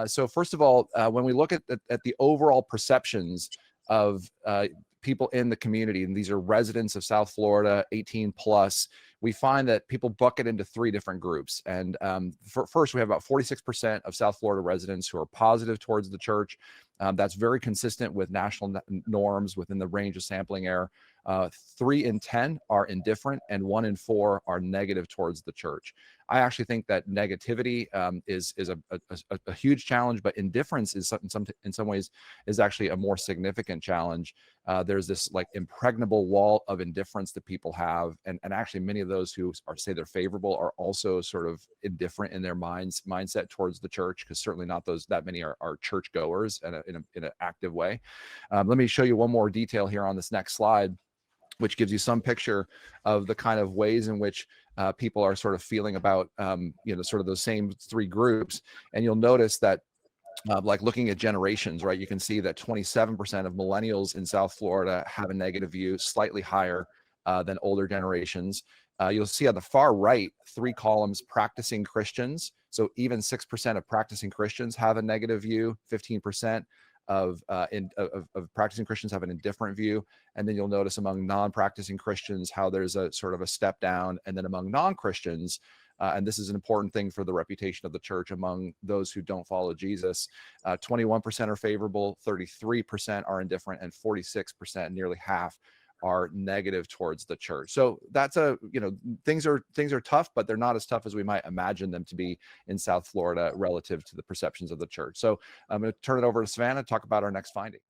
So first of all, when we look at the overall perceptions of people in the community, and these are residents of South Florida, 18 plus, we find that people bucket into three different groups. And first, we have about 46% of South Florida residents who are positive towards the church. That's very consistent with national norms within the range of sampling error. 3 in 10 are indifferent, and 1 in 4 are negative towards the church. I actually think that negativity is a huge challenge, but indifference is in some ways is actually a more significant challenge. There's this like impregnable wall of indifference that people have, and actually many of those who say they're favorable are also sort of indifferent in their mindset towards the church, because certainly not that many are church goers in an active way. Let me show you one more detail here on this next slide, which gives you some picture of the kind of ways in which people are sort of feeling about, sort of those same three groups. And you'll notice that like looking at generations, right, you can see that 27% of millennials in South Florida have a negative view, slightly higher than older generations. You'll see on the far right, 3 columns, practicing Christians. So even 6% of practicing Christians have a negative view, 15% of practicing Christians have an indifferent view. And then you'll notice among non-practicing Christians how there's a sort of a step down. And then among non-Christians, and this is an important thing for the reputation of the church among those who don't follow Jesus, 21% are favorable, 33% are indifferent, and 46%, nearly half, are negative towards the church. So that's things are tough, but they're not as tough as we might imagine them to be in South Florida relative to the perceptions of the church. So I'm going to turn it over to Savannah to talk about our next finding.